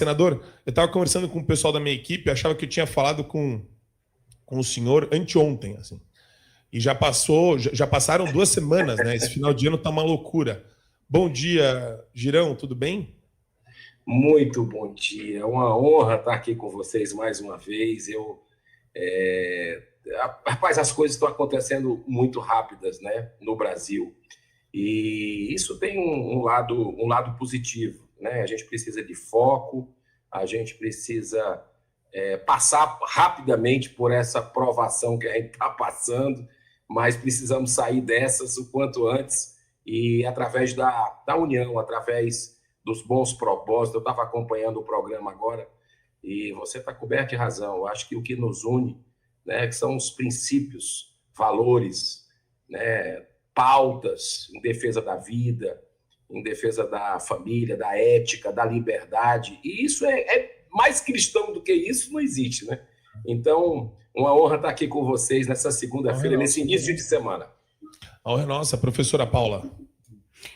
Senador, eu estava conversando com o pessoal da minha equipe, achava que eu tinha falado com o senhor anteontem, assim. E já passaram 2 semanas, né? Esse final de ano tá uma loucura. Bom dia, Girão, tudo bem? Muito bom dia, é uma honra estar aqui com vocês mais uma vez. Rapaz, as coisas estão acontecendo muito rápidas, né, no Brasil, e isso tem um lado positivo, né? A gente precisa de foco, a gente precisa passar rapidamente por essa provação que a gente está passando, mas precisamos sair dessas o quanto antes e através da união, através dos bons propósitos. Eu estava acompanhando o programa agora e você está coberto de razão. Eu acho que o que nos une, né, que são os princípios, valores, né, pautas em defesa da vida, em defesa da família, da ética, da liberdade. E isso é mais cristão do que isso, não existe, né? Então, uma honra estar aqui com vocês nessa segunda-feira, nesse início de semana. A honra é nossa, professora Paula.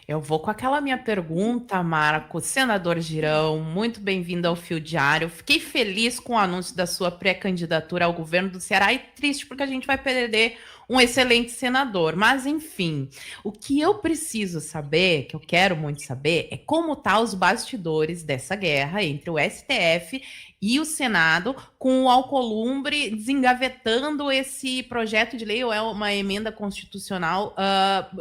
Eu vou com aquela minha pergunta, Marco. Senador Girão, muito bem-vindo ao Fio Diário. Fiquei feliz com o anúncio da sua pré-candidatura ao governo do Ceará e triste porque a gente vai perder um excelente senador. Mas, enfim, o que eu preciso saber, que eu quero muito saber, é como tá os bastidores dessa guerra entre o STF e o Senado, com o Alcolumbre desengavetando esse projeto de lei, ou é uma emenda constitucional,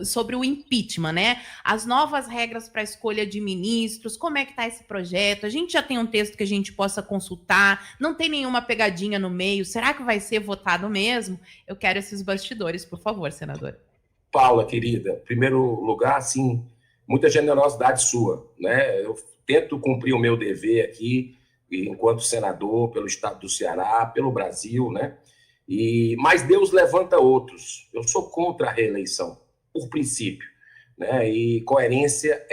sobre o impeachment, né? As novas regras para a escolha de ministros, como é que está esse projeto? A gente já tem um texto que a gente possa consultar, não tem nenhuma pegadinha no meio, será que vai ser votado mesmo? Eu quero esses bastidores, por favor, senadora. Paula, querida, em primeiro lugar, assim, muita generosidade sua, né? Eu tento cumprir o meu dever aqui, enquanto senador, pelo estado do Ceará, pelo Brasil, né? Mas Deus levanta outros. Eu sou contra a reeleição, por princípio, né? E coerência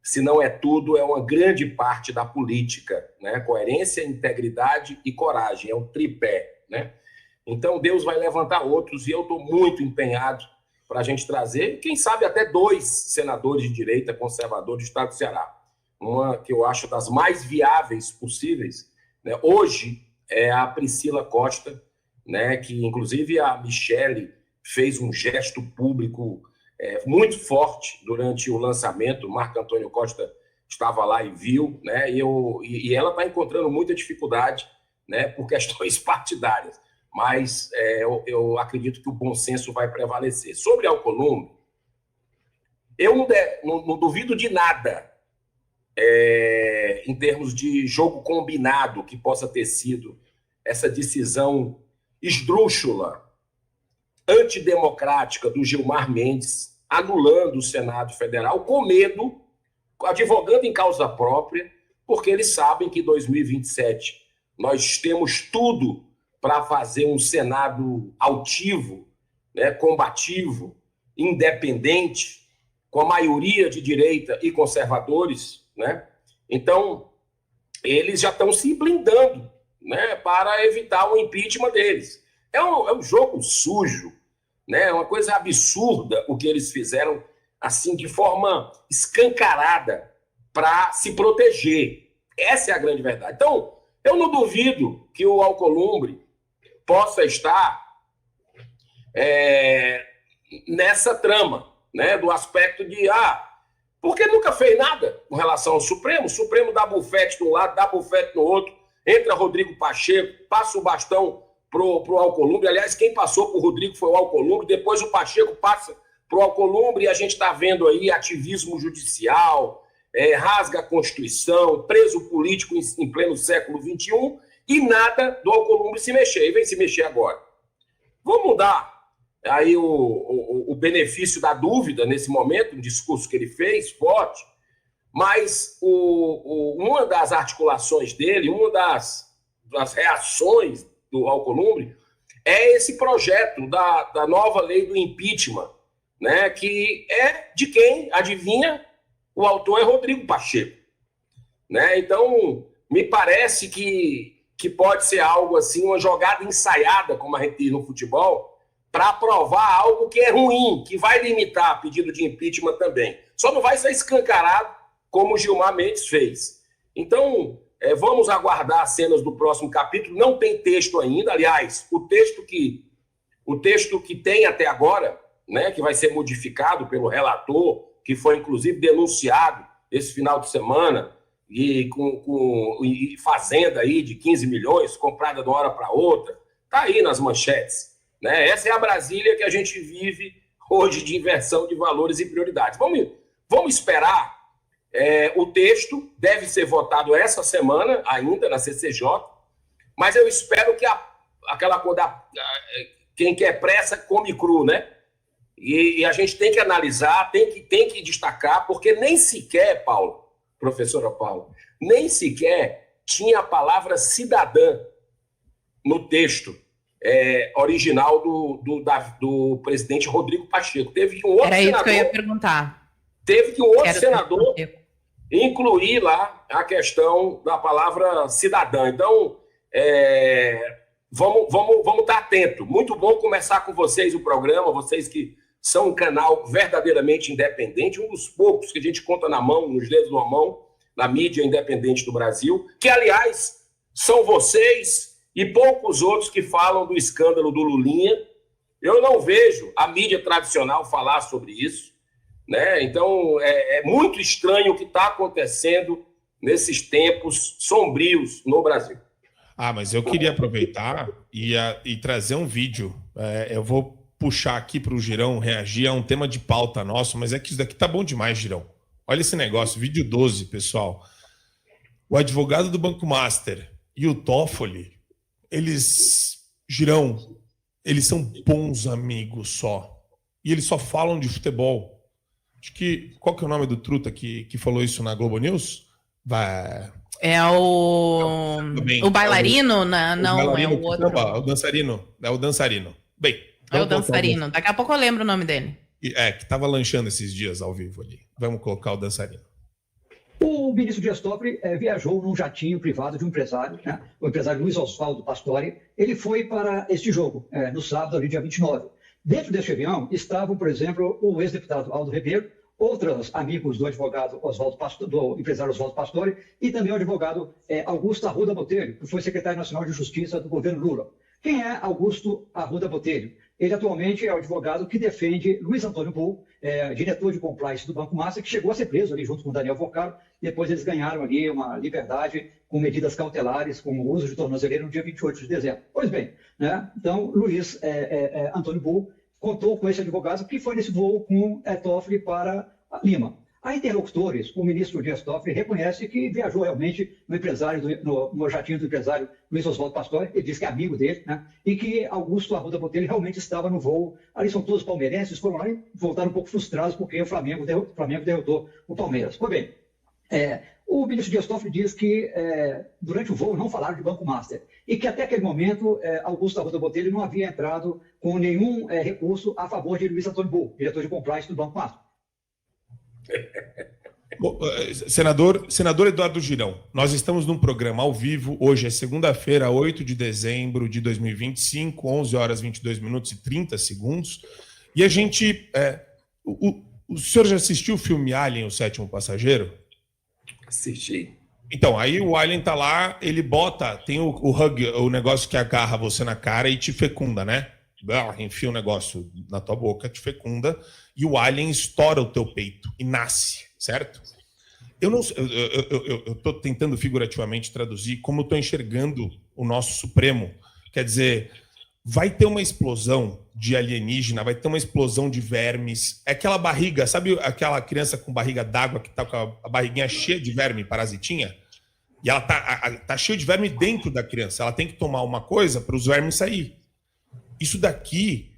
se não é tudo, é uma grande parte da política, né? Coerência, integridade e coragem, é um tripé, né? Então Deus vai levantar outros e eu estou muito empenhado para a gente trazer, quem sabe até 2 senadores de direita conservadores do estado do Ceará. Uma que eu acho das mais viáveis possíveis, né? Hoje é a Priscila Costa, né? Que inclusive a Michele fez um gesto público muito forte durante o lançamento. O Marco Antônio Costa estava lá e viu, né? E ela está encontrando muita dificuldade, né? Por questões partidárias, mas eu acredito que o bom senso vai prevalecer. Sobre Alcolumbre, eu não duvido de nada em termos de jogo combinado que possa ter sido essa decisão esdrúxula, antidemocrática do Gilmar Mendes, anulando o Senado Federal, com medo, advogando em causa própria, porque eles sabem que em 2027 nós temos tudo para fazer um Senado altivo, né, combativo, independente, com a maioria de direita e conservadores, né? Então, eles já estão se blindando, né, para evitar o impeachment deles. É um jogo sujo, né? É uma coisa absurda o que eles fizeram, assim, de forma escancarada para se proteger. Essa é a grande verdade. Então, eu não duvido que o Alcolumbre possa estar nessa trama, né, do aspecto de porque nunca fez nada com relação ao Supremo. O Supremo dá bufete de um lado, dá bufete no outro, entra Rodrigo Pacheco, passa o bastão pro Alcolumbre. Aliás, quem passou por Rodrigo foi o Alcolumbre, depois o Pacheco passa pro Alcolumbre, e a gente está vendo aí ativismo judicial, rasga a Constituição, preso político em pleno século XXI, e nada do Alcolumbre se mexer. E vem se mexer agora. Vamos dar aí o benefício da dúvida nesse momento, um discurso que ele fez forte, mas uma das articulações dele, uma das reações do Alcolumbre é esse projeto da nova lei do impeachment, né, que é de quem, adivinha? O autor é Rodrigo Pacheco, né? Então, me parece que pode ser algo assim, uma jogada ensaiada, como a gente diz no futebol, para aprovar algo que é ruim, que vai limitar pedido de impeachment também. Só não vai ser escancarado como o Gilmar Mendes fez. Então, vamos aguardar as cenas do próximo capítulo. Não tem texto ainda, aliás, o texto que tem até agora, né, que vai ser modificado pelo relator, que foi inclusive denunciado esse final de semana, e com fazenda aí de 15 milhões, comprada de uma hora para outra, está aí nas manchetes. Né? Essa é a Brasília que a gente vive hoje, de inversão de valores e prioridades. Vamos esperar. O texto deve ser votado essa semana, ainda na CCJ, mas eu espero que aquela coisa, quem quer pressa come cru, né? E a gente tem que analisar, tem que destacar, porque nem sequer, professora Paula, nem sequer tinha a palavra cidadã no texto original do presidente Rodrigo Pacheco. Teve que um outro Era senador, isso que eu ia perguntar. Teve que um outro senador incluir lá a questão da palavra cidadã. Então, vamos estar atentos. Muito bom começar com vocês o programa, vocês que são um canal verdadeiramente independente, um dos poucos que a gente conta na mão, nos dedos de uma mão, na mídia independente do Brasil, que, aliás, são vocês e poucos outros que falam do escândalo do Lulinha. Eu não vejo a mídia tradicional falar sobre isso, né? Então, é muito estranho o que está acontecendo nesses tempos sombrios no Brasil. Mas eu queria aproveitar e trazer um vídeo. Eu vou puxar aqui para o Girão reagir a um tema de pauta nosso, mas é que isso daqui tá bom demais, Girão. Olha esse negócio, vídeo 12, pessoal. O advogado do Banco Master e o Toffoli, Girão, eles são bons amigos só. E eles só falam de futebol. Acho que, qual que é o nome do truta que falou isso na Globo News? É o bailarino? Não, é o outro. Não, o dançarino. É o dançarino. Bem, é o dançarino. Daqui a pouco eu lembro o nome dele. Que estava lanchando esses dias ao vivo ali. Vamos colocar o dançarino. O ministro Dias Toffoli viajou num jatinho privado de um empresário, né? O empresário Luiz Oswaldo Pastore. Ele foi para este jogo, no sábado, ali, dia 29. Dentro deste avião estavam, por exemplo, o ex-deputado Aldo Ribeiro, outros amigos do advogado do empresário Oswaldo Pastore, e também o advogado Augusto Arruda Botelho, que foi secretário nacional de Justiça do governo Lula. Quem é Augusto Arruda Botelho? Ele atualmente é o advogado que defende Luiz Antônio Bull, diretor de compliance do Banco Master, que chegou a ser preso ali junto com Daniel Vocaro. Depois eles ganharam ali uma liberdade com medidas cautelares, com o uso de tornozeleira no dia 28 de dezembro. Pois bem, né? Então Luiz Antônio Bull contou com esse advogado que foi nesse voo com Toffoli para Lima. A interlocutores, o ministro Dias Toffoli reconhece que viajou realmente no jatinho do empresário Luiz Oswaldo Pastore, ele diz que é amigo dele, né? E que Augusto Arruda Botelho realmente estava no voo. Ali são todos palmeirenses, foram lá e voltaram um pouco frustrados porque o Flamengo derrotou o Palmeiras. Pois bem, o ministro Dias Toffoli diz que durante o voo não falaram de Banco Master e que até aquele momento Augusto Arruda Botelho não havia entrado com nenhum recurso a favor de Luiz Antônio Bull, diretor de compliance do Banco Master. Senador Eduardo Girão, nós estamos num programa ao vivo, hoje é segunda-feira, 8 de dezembro de 2025, 11 horas 22 minutos e 30 segundos, e a gente... o senhor já assistiu o filme Alien, o Sétimo Passageiro? Assisti. Então, aí o Alien tá lá, ele tem o hug, o negócio que agarra você na cara e te fecunda, né? Enfia um negócio na tua boca, te fecunda, e o alien estoura o teu peito e nasce, certo? Eu tô tentando figurativamente traduzir como eu tô enxergando o nosso Supremo. Quer dizer, vai ter uma explosão de alienígena, vai ter uma explosão de vermes. É aquela barriga, sabe aquela criança com barriga d'água que tá com a barriguinha cheia de verme, parasitinha? E ela tá cheia de verme dentro da criança. Ela tem que tomar uma coisa para os vermes sair. Isso daqui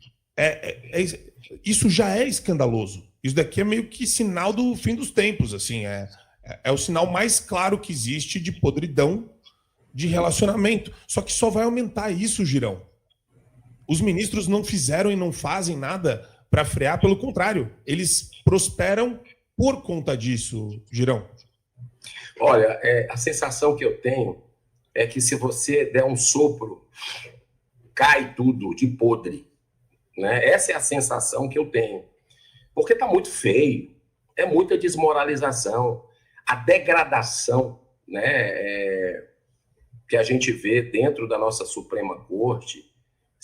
isso já é escandaloso. Isso daqui é meio que sinal do fim dos tempos, assim. É o sinal mais claro que existe de podridão de relacionamento. Só que só vai aumentar isso, Girão. Os ministros não fizeram e não fazem nada para frear, pelo contrário, eles prosperam por conta disso, Girão. Olha, a sensação que eu tenho é que se você der um sopro, cai tudo de podre, né? Essa é a sensação que eu tenho. Porque está muito feio, é muita desmoralização, a degradação né, que a gente vê dentro da nossa Suprema Corte,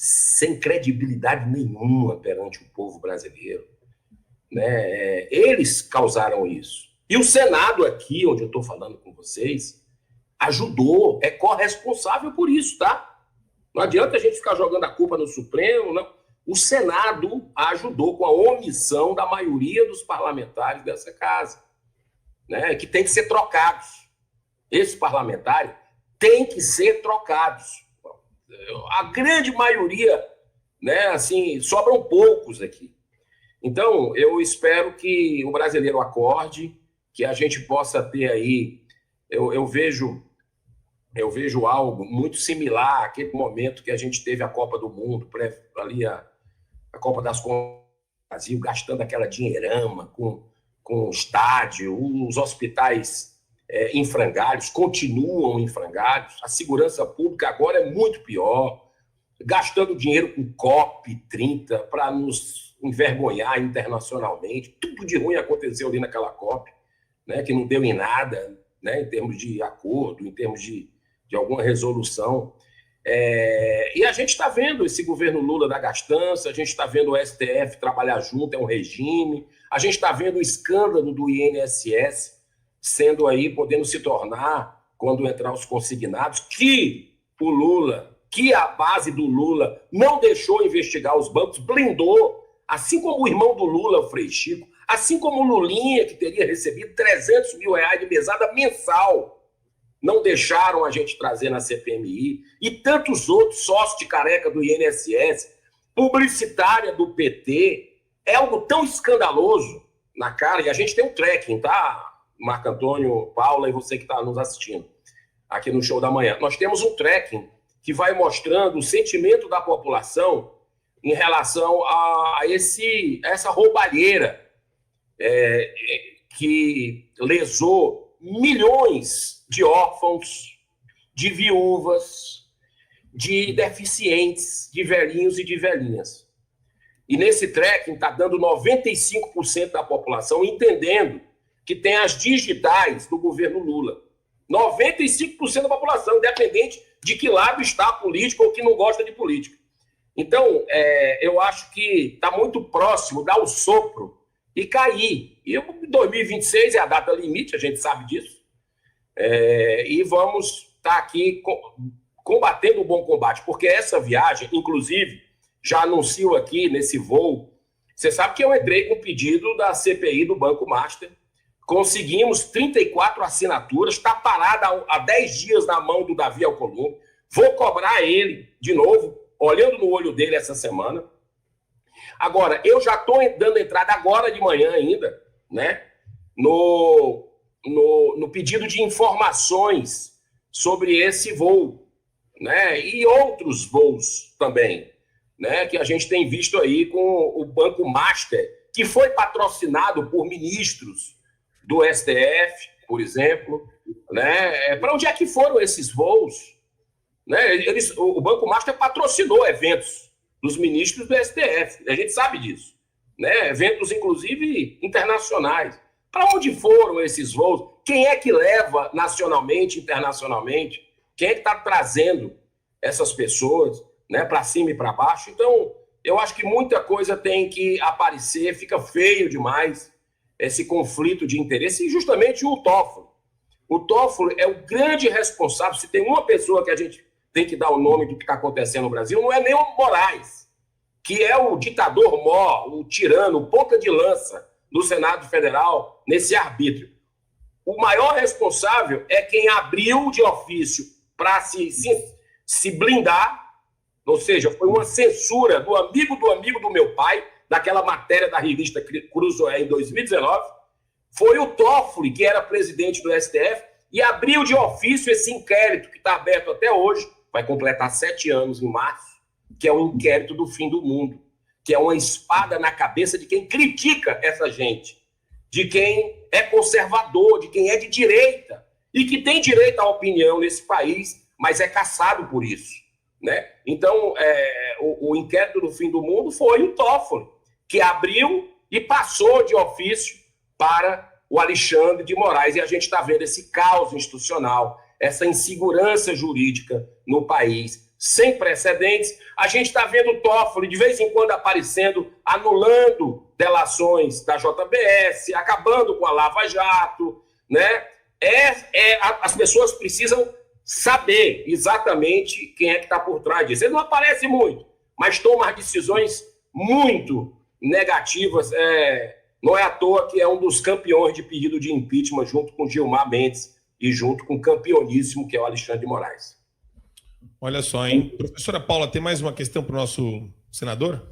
sem credibilidade nenhuma perante o povo brasileiro, né? Eles causaram isso. E o Senado aqui, onde eu estou falando com vocês, ajudou, é corresponsável por isso, tá? Não adianta a gente ficar jogando a culpa no Supremo, não. O Senado ajudou com a omissão da maioria dos parlamentares dessa casa, né? Que tem que ser trocados. Esses parlamentares têm que ser trocados. A grande maioria, né, assim, sobram poucos aqui. Então, eu espero que o brasileiro acorde, que a gente possa ter aí... Eu vejo algo muito similar àquele momento que a gente teve a Copa do Mundo, ali a Copa das Confederações, Brasil gastando aquela dinheirama com estádio, os hospitais em frangalhos, continuam em frangalhos, a segurança pública agora é muito pior, gastando dinheiro com COP30 para nos envergonhar internacionalmente. Tudo de ruim aconteceu ali naquela COP, né, que não deu em nada, né, em termos de acordo, em termos de alguma resolução. E a gente está vendo esse governo Lula da gastança, a gente está vendo o STF trabalhar junto, é um regime, a gente está vendo o escândalo do INSS sendo aí, podendo se tornar, quando entrar os consignados, que o Lula, que a base do Lula não deixou investigar os bancos, blindou, assim como o irmão do Lula, o Frei Chico, assim como o Lulinha, que teria recebido 300 mil reais de mesada mensal, não deixaram a gente trazer na CPMI, e tantos outros, sócios de careca do INSS, publicitária do PT, é algo tão escandaloso na cara, e a gente tem um tracking, tá, Marco Antônio, Paula e você que está nos assistindo aqui no Show da Manhã. Nós temos um tracking que vai mostrando o sentimento da população em relação a essa roubalheira que lesou milhões de órfãos, de viúvas, de deficientes, de velhinhos e de velhinhas. E nesse tracking está dando 95% da população entendendo que tem as digitais do governo Lula. 95% da população, independente de que lado está a política ou que não gosta de política. Então, eu acho que está muito próximo, dar o sopro e cair. E 2026 é a data limite, a gente sabe disso. E vamos estar aqui combatendo o bom combate, porque essa viagem, inclusive, já anuncio aqui nesse voo, você sabe que eu entrei com o pedido da CPI do Banco Master, conseguimos 34 assinaturas, está parada há 10 dias na mão do Davi Alcolumbre, vou cobrar ele de novo, olhando no olho dele essa semana. Agora, eu já estou dando entrada agora de manhã ainda, né, no pedido de informações sobre esse voo, né, e outros voos também, né, que a gente tem visto aí com o Banco Master, que foi patrocinado por ministros do STF, por exemplo, né? Para onde é que foram esses voos? Né? O Banco Master patrocinou eventos dos ministros do STF, a gente sabe disso, né? Eventos, inclusive, internacionais. Para onde foram esses voos? Quem é que leva nacionalmente, internacionalmente? Quem é que está trazendo essas pessoas, né, para cima e para baixo? Então, eu acho que muita coisa tem que aparecer, fica feio demais esse conflito de interesse, e justamente o Toffoli. O Toffoli é o grande responsável. Se tem uma pessoa que a gente tem que dar o nome do que está acontecendo no Brasil, não é nem o Moraes, que é o ditador mor, o tirano, o ponta de lança do Senado Federal nesse arbítrio. O maior responsável é quem abriu de ofício para se blindar, ou seja, foi uma censura do amigo do meu pai, daquela matéria da revista Cruzoé em 2019, foi o Toffoli, que era presidente do STF, e abriu de ofício esse inquérito que está aberto até hoje, vai completar 7 anos em março, que é o inquérito do fim do mundo, que é uma espada na cabeça de quem critica essa gente, de quem é conservador, de quem é de direita, e que tem direito à opinião nesse país, mas é caçado por isso, né? Então, o inquérito do fim do mundo foi o Toffoli, que abriu e passou de ofício para o Alexandre de Moraes. E a gente está vendo esse caos institucional, essa insegurança jurídica no país, sem precedentes. A gente está vendo o Toffoli, de vez em quando, aparecendo, anulando delações da JBS, acabando com a Lava Jato, né? As pessoas precisam saber exatamente quem é que está por trás disso. Ele não aparece muito, mas toma decisões muito negativas. Não é à toa que é um dos campeões de pedido de impeachment, junto com Gilmar Mendes e junto com o campeoníssimo, que é o Alexandre de Moraes. Olha só, hein? Professora Paula, tem mais uma questão para o nosso senador?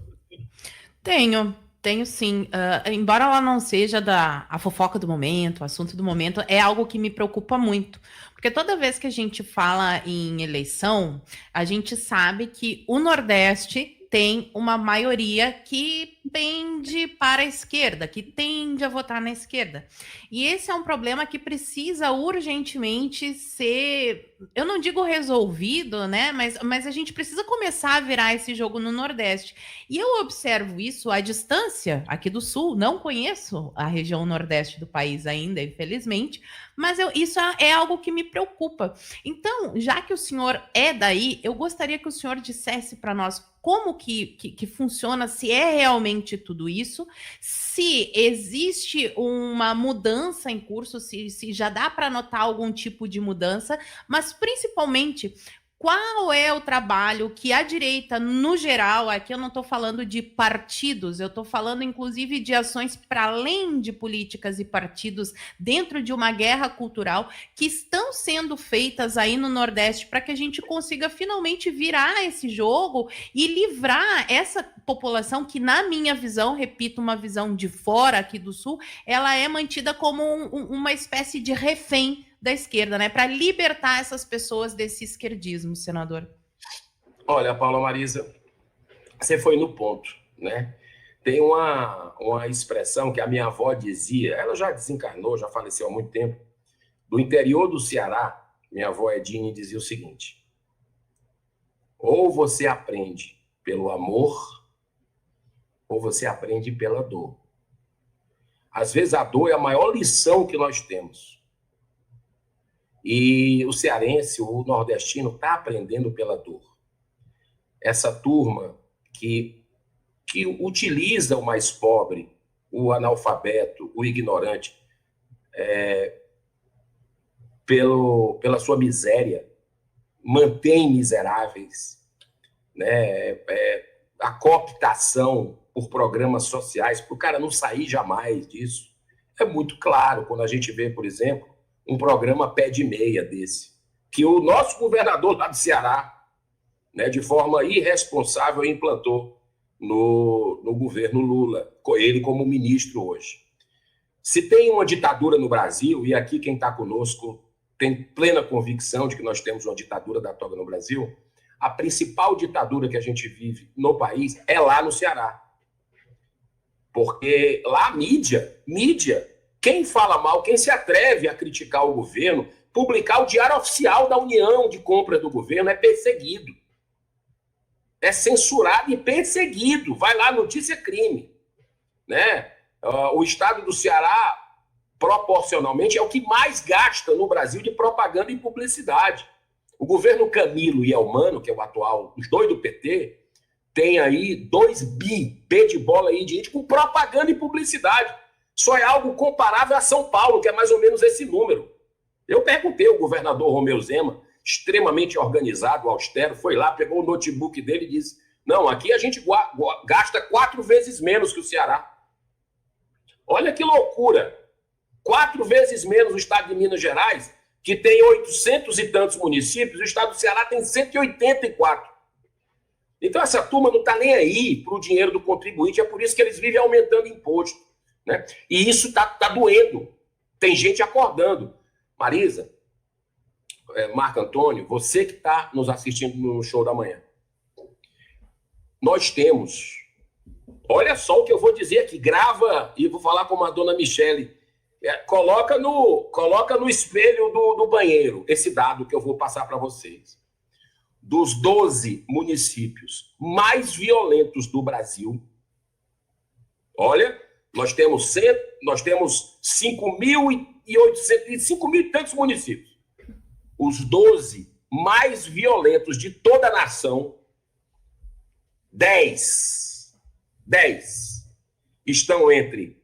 Tenho sim. Embora ela não seja a fofoca do momento, o assunto do momento, é algo que me preocupa muito. Porque toda vez que a gente fala em eleição, a gente sabe que o Nordeste tem uma maioria que pende para a esquerda, que tende a votar na esquerda. E esse é um problema que precisa urgentemente ser, eu não digo resolvido, né? Mas a gente precisa começar a virar esse jogo no Nordeste. E eu observo isso à distância, aqui do Sul. Não conheço a região Nordeste do país ainda, infelizmente, mas isso é algo que me preocupa. Então, já que o senhor é daí, eu gostaria que o senhor dissesse para nós como que funciona, se é realmente tudo isso, se existe uma mudança em curso, se já dá para notar algum tipo de mudança, mas principalmente qual é o trabalho que a direita, no geral, aqui eu não estou falando de partidos, eu estou falando inclusive de ações para além de políticas e partidos dentro de uma guerra cultural que estão sendo feitas aí no Nordeste para que a gente consiga finalmente virar esse jogo e livrar essa população que, na minha visão, repito, uma visão de fora aqui do Sul, ela é mantida como uma espécie de refém da esquerda, né? Para libertar essas pessoas desse esquerdismo, senador. Olha, Paula Marisa, você foi no ponto, né? Tem uma expressão que a minha avó dizia, ela já desencarnou, já faleceu há muito tempo, do interior do Ceará, minha avó Edine dizia o seguinte: ou você aprende pelo amor, ou você aprende pela dor. Às vezes a dor é a maior lição que nós temos. E o cearense, o nordestino, está aprendendo pela dor. Essa turma que utiliza o mais pobre, o analfabeto, o ignorante, pela sua miséria, mantém miseráveis, né? A cooptação por programas sociais, para o cara não sair jamais disso. É muito claro quando a gente vê, por exemplo, um programa pé de meia desse, que o nosso governador lá do Ceará, né, de forma irresponsável, implantou no governo Lula, ele como ministro hoje. Se tem uma ditadura no Brasil, e aqui quem está conosco tem plena convicção de que nós temos uma ditadura da toga no Brasil, a principal ditadura que a gente vive no país é lá no Ceará. Porque lá a mídia, quem fala mal, quem se atreve a criticar o governo, publicar o diário oficial da União de compra do governo, é perseguido. É censurado e perseguido. Vai lá, notícia crime. Né? O estado do Ceará, proporcionalmente, é o que mais gasta no Brasil de propaganda e publicidade. O governo Camilo e Elmano, que é o atual, os dois do PT, tem aí 2 bi, P de bola aí de gente, com propaganda e publicidade. Só é algo comparável a São Paulo, que é mais ou menos esse número. Eu perguntei ao governador Romeu Zema, extremamente organizado, austero, foi lá, pegou o notebook dele e disse: não, aqui a gente gasta 4 vezes menos que o Ceará. Olha que loucura! 4 vezes menos o estado de Minas Gerais, que tem 800 e tantos municípios, o estado do Ceará tem 184. Então essa turma não está nem aí para o dinheiro do contribuinte, é por isso que eles vivem aumentando imposto. Né? E isso tá doendo. Tem gente acordando. Marisa, Marco Antônio, você que está nos assistindo no show da manhã, nós temos, olha só o que eu vou dizer aqui, grava e vou falar com a dona Michele, coloca no espelho do banheiro esse dado que eu vou passar para vocês. Dos 12 municípios mais violentos do Brasil, olha, nós temos nós temos 5.800, 5 mil e tantos municípios. Os 12 mais violentos de toda a nação, 10 estão entre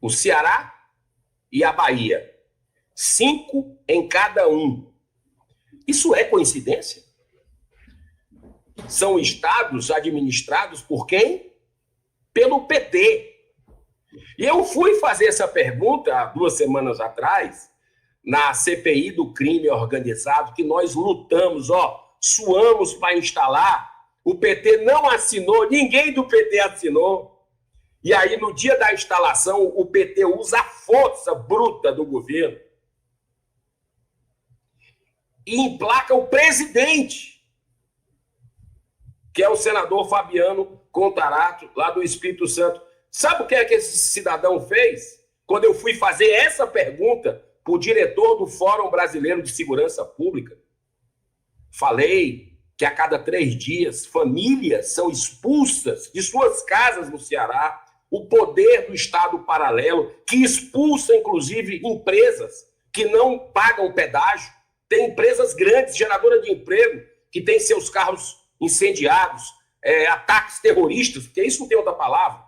o Ceará e a Bahia. 5 em cada um. Isso é coincidência? São estados administrados por quem? Pelo PT. E eu fui fazer essa pergunta há 2 semanas atrás, na CPI do crime organizado, que nós lutamos, suamos para instalar. O PT não assinou, ninguém do PT assinou. E aí, no dia da instalação, o PT usa a força bruta do governo e emplaca o presidente, que é o senador Fabiano Contarato, lá do Espírito Santo. Sabe o que é que esse cidadão fez? Quando eu fui fazer essa pergunta para o diretor do Fórum Brasileiro de Segurança Pública, falei que a cada 3 dias famílias são expulsas de suas casas no Ceará, o poder do Estado paralelo, que expulsa, inclusive, empresas que não pagam pedágio. Tem empresas grandes, geradoras de emprego, que têm seus carros incendiados, ataques terroristas, porque isso não tem outra palavra.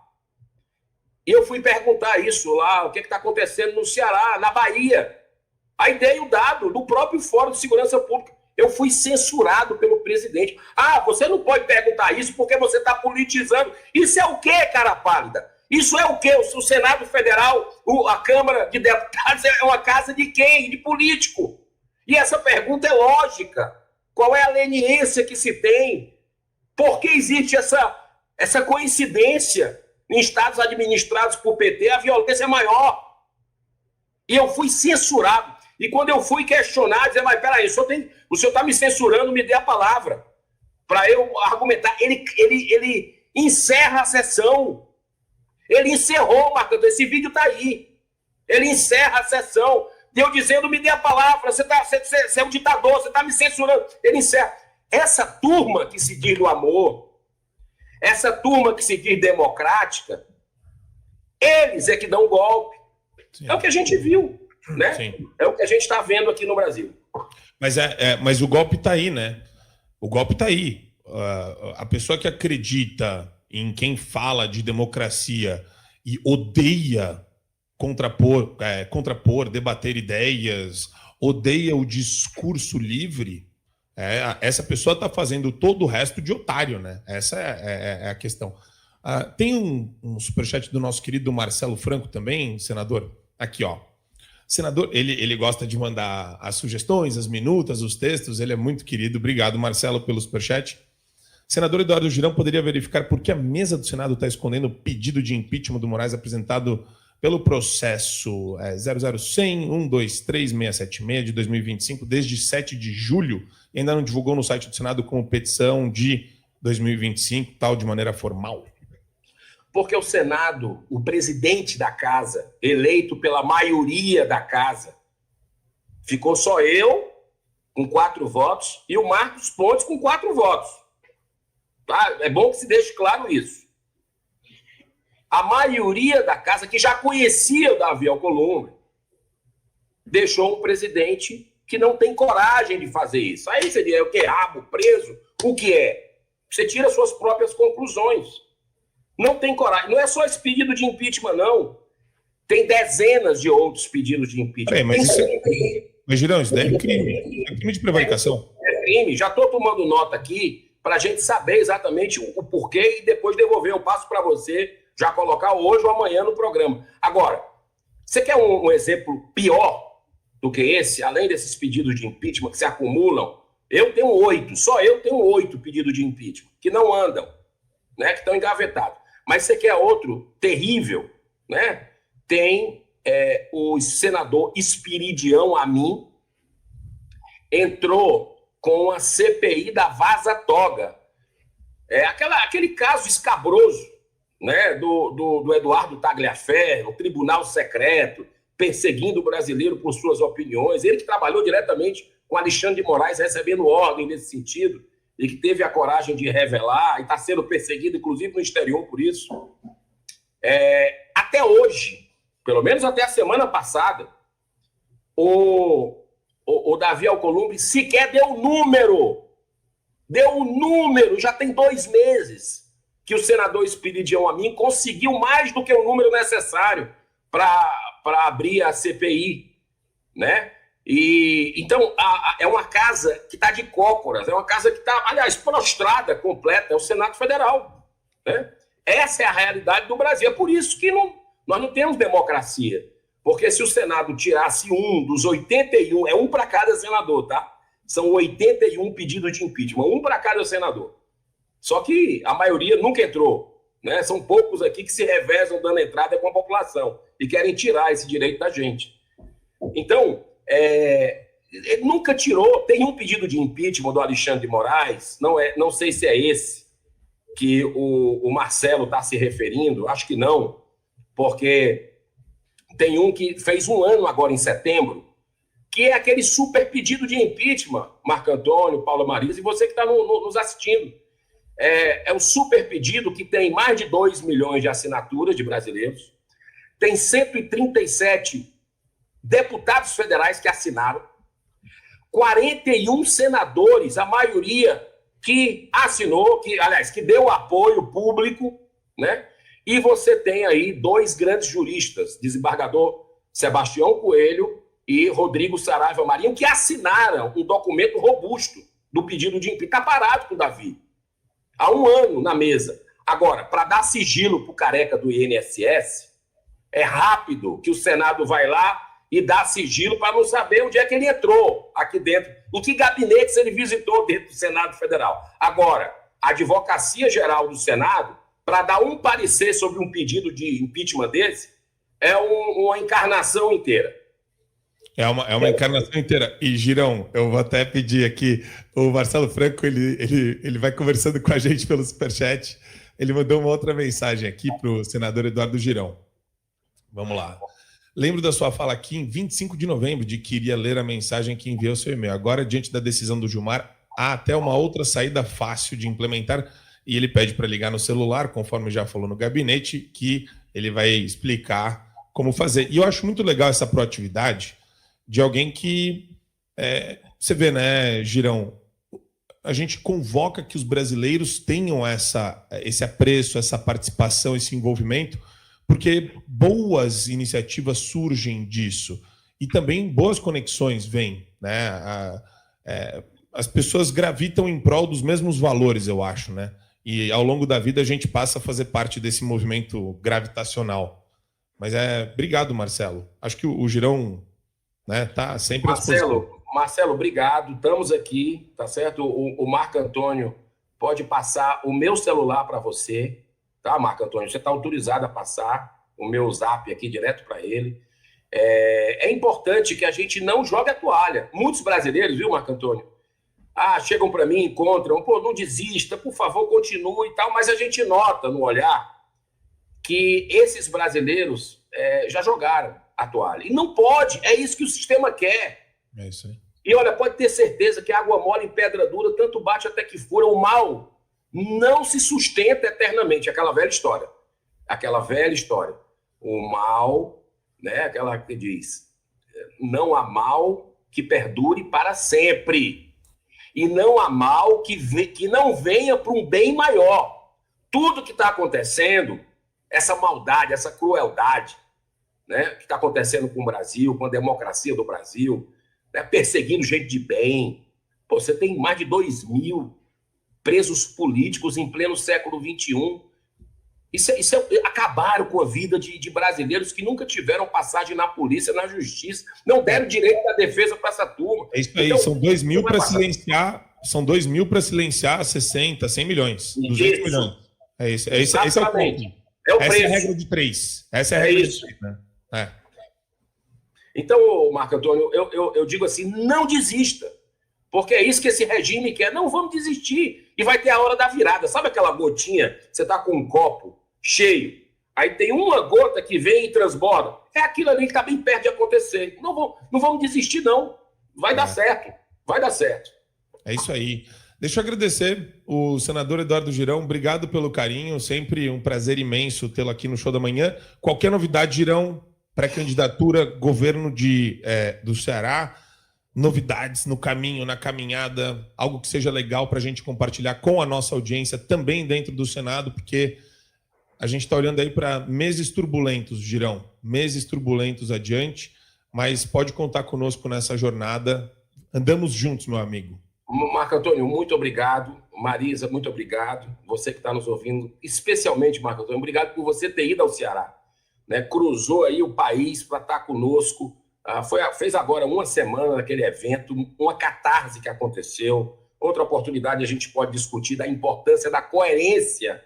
E eu fui perguntar isso lá, o que está acontecendo no Ceará, na Bahia. Aí dei o dado do próprio Fórum de Segurança Pública. Eu fui censurado pelo presidente. Você não pode perguntar isso porque você está politizando. Isso é o quê, cara pálida? Isso é o quê? O Senado Federal, a Câmara de Deputados é uma casa de quem? De político. E essa pergunta é lógica. Qual é a leniência que se tem? Por que existe essa coincidência? Em estados administrados por PT, a violência é maior. E eu fui censurado. E quando eu fui questionar, dizer, mas peraí, o senhor está me censurando, me dê a palavra para eu argumentar. Ele encerra a sessão. Ele encerrou, Marcos, esse vídeo está aí. Ele encerra a sessão. Eu dizendo, me dê a palavra, você é um ditador, você está me censurando. Ele encerra. Essa turma que se diz do amor, essa turma que se diz democrática, eles é que dão golpe. Sim. É o que a gente viu, né? Sim. É o que a gente está vendo aqui no Brasil. Mas o golpe está aí, né? O golpe está aí. A pessoa que acredita em quem fala de democracia e odeia contrapor, debater ideias, odeia o discurso livre, essa pessoa está fazendo todo o resto de otário, né? Essa é a questão. Tem um superchat do nosso querido Marcelo Franco também, senador. Aqui, ó. Senador, ele gosta de mandar as sugestões, as minutas, os textos, ele é muito querido. Obrigado, Marcelo, pelo superchat. Senador Eduardo Girão poderia verificar por que a mesa do Senado está escondendo o pedido de impeachment do Moraes apresentado pelo processo 00100123676 de 2025, desde 7 de julho, e ainda não divulgou no site do Senado como petição de 2025, tal, de maneira formal? Porque o Senado, o presidente da casa, eleito pela maioria da casa, ficou só eu, com 4 votos, e o Marcos Pontes com 4 votos. Tá? É bom que se deixe claro isso. A maioria da casa, que já conhecia o Davi Alcolumbre, deixou um presidente que não tem coragem de fazer isso. Aí seria o quê? Rabo preso? O que é? Você tira suas próprias conclusões. Não tem coragem. Não é só esse pedido de impeachment, não. Tem dezenas de outros pedidos de impeachment. Mas, Girão, isso daí é crime. É crime de prevaricação. É crime. Já estou tomando nota aqui para a gente saber exatamente o porquê e depois devolver. Eu passo para você já colocar hoje ou amanhã no programa. Agora, você quer um exemplo pior do que esse, além desses pedidos de impeachment que se acumulam? Eu tenho 8, só eu tenho 8 pedidos de impeachment, que não andam, né, que estão engavetados. Mas você quer outro terrível, né? Tem o senador Espiridião Amin, entrou com a CPI da Vaza Toga. Aquele caso escabroso, né, do Eduardo Tagliaferro, o Tribunal Secreto, perseguindo o brasileiro por suas opiniões. Ele que trabalhou diretamente com Alexandre de Moraes, recebendo ordem nesse sentido, e que teve a coragem de revelar, e está sendo perseguido, inclusive, no exterior por isso. Até hoje, pelo menos até a semana passada, o Davi Alcolumbre sequer deu número. Já tem 2 meses que o senador Espiridião Amin conseguiu mais do que o número necessário para abrir a CPI, né? E então é uma casa que está de cócoras, é uma casa que está, aliás, prostrada completa, é o Senado Federal, né? Essa é a realidade do Brasil. É por isso que nós não temos democracia. Porque se o Senado tirasse um dos 81, é um para cada senador, tá? São 81 pedidos de impeachment, um para cada senador. Só que a maioria nunca entrou, né? São poucos aqui que se revezam dando entrada com a população e querem tirar esse direito da gente. Então, ele nunca tirou. Tem um pedido de impeachment do Alexandre de Moraes, não sei se é esse que o Marcelo está se referindo, acho que não, porque tem um que fez 1 ano agora em setembro, que é aquele super pedido de impeachment, Marco Antônio, Paula Marisa, e você que está nos assistindo. É um super pedido que tem mais de 2 milhões de assinaturas de brasileiros, tem 137 deputados federais que assinaram, 41 senadores, a maioria que assinou, que deu apoio público, né? E você tem aí 2 grandes juristas, desembargador Sebastião Coelho e Rodrigo Saraiva Marinho, que assinaram um documento robusto do pedido de impeachment. Está parado com o Davi. Há 1 ano na mesa. Agora, para dar sigilo para o careca do INSS, é rápido que o Senado vai lá e dá sigilo para não saber onde é que ele entrou aqui dentro, em que gabinetes ele visitou dentro do Senado Federal. Agora, a Advocacia Geral do Senado, para dar um parecer sobre um pedido de impeachment desse, é uma encarnação inteira. É uma encarnação inteira. E, Girão, eu vou até pedir aqui, o Marcelo Franco, ele vai conversando com a gente pelo Superchat. Ele mandou uma outra mensagem aqui para o senador Eduardo Girão. Vamos lá. Lembro da sua fala aqui em 25 de novembro de que iria ler a mensagem que enviou seu e-mail. Agora, diante da decisão do Gilmar, há até uma outra saída fácil de implementar e ele pede para ligar no celular, conforme já falou no gabinete, que ele vai explicar como fazer. E eu acho muito legal essa proatividade de alguém que... você vê, né, Girão? A gente convoca que os brasileiros tenham esse apreço, essa participação, esse envolvimento, porque boas iniciativas surgem disso. E também boas conexões vêm, né? As pessoas gravitam em prol dos mesmos valores, eu acho, né? E ao longo da vida a gente passa a fazer parte desse movimento gravitacional. Mas obrigado, Marcelo. Acho que o Girão, né, tá sempre à disposição. Marcelo, obrigado. Estamos aqui, tá certo? O Marco Antônio pode passar o meu celular para você, tá, Marco Antônio? Você está autorizado a passar o meu zap aqui direto para ele. É importante que a gente não jogue a toalha. Muitos brasileiros, viu, Marco Antônio? Chegam para mim, encontram, não desista, por favor, continue e tal, mas a gente nota no olhar que esses brasileiros já jogaram a toalha. E não pode, é isso que o sistema quer. É isso aí. E olha, pode ter certeza que água mole em pedra dura, tanto bate até que fura. O mal não se sustenta eternamente. Aquela velha história. O mal, né, aquela que diz, não há mal que perdure para sempre. E não há mal que não venha para um bem maior. Tudo que está acontecendo, essa maldade, essa crueldade, né, que está acontecendo com o Brasil, com a democracia do Brasil, né, perseguindo gente de bem. Você tem mais de 2.000 presos políticos em pleno século XXI. Acabaram com a vida de brasileiros que nunca tiveram passagem na polícia, na justiça, não deram direito à defesa para essa turma. É isso aí, então, são 2.000 para silenciar, são 2.000 para silenciar 60, 100 milhões, 200 milhões. Esse é o ponto. Essa é a regra de 3. Essa é a regra de 3, né? Então, Marco Antônio, eu digo assim, não desista, porque é isso que esse regime quer. Não vamos desistir. E vai ter a hora da virada. Sabe aquela gotinha? Você está com um copo cheio, aí tem uma gota que vem e transborda. É aquilo ali que está bem perto de acontecer. Não vamos desistir, não. Vai dar certo. Vai dar certo. É isso aí. Deixa eu agradecer o senador Eduardo Girão. Obrigado pelo carinho. Sempre um prazer imenso tê-lo aqui no Show da Manhã. Qualquer novidade, Girão, pré-candidatura, governo do Ceará, novidades no caminho, na caminhada, algo que seja legal para a gente compartilhar com a nossa audiência, também dentro do Senado, porque a gente está olhando aí para meses turbulentos, Girão, meses turbulentos adiante, mas pode contar conosco nessa jornada. Andamos juntos, meu amigo. Marco Antônio, muito obrigado. Marisa, muito obrigado. Você que está nos ouvindo, especialmente, Marco Antônio, obrigado por você ter ido ao Ceará, né? Cruzou aí o país para estar conosco. Fez agora uma semana daquele evento, uma catarse que aconteceu. Outra oportunidade a gente pode discutir da importância da coerência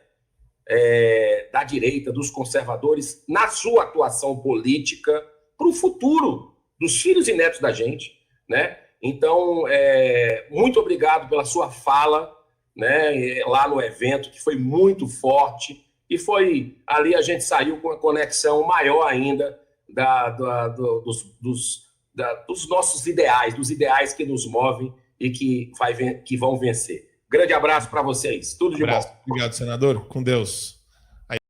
da direita, dos conservadores, na sua atuação política para o futuro dos filhos e netos da gente, né? Então, muito obrigado pela sua fala, né, lá no evento, que foi muito forte, e foi ali a gente saiu com uma conexão maior ainda dos nossos ideais, dos ideais que nos movem e que vão vencer. Grande abraço para vocês. Tudo de bom. Obrigado, senador. Com Deus.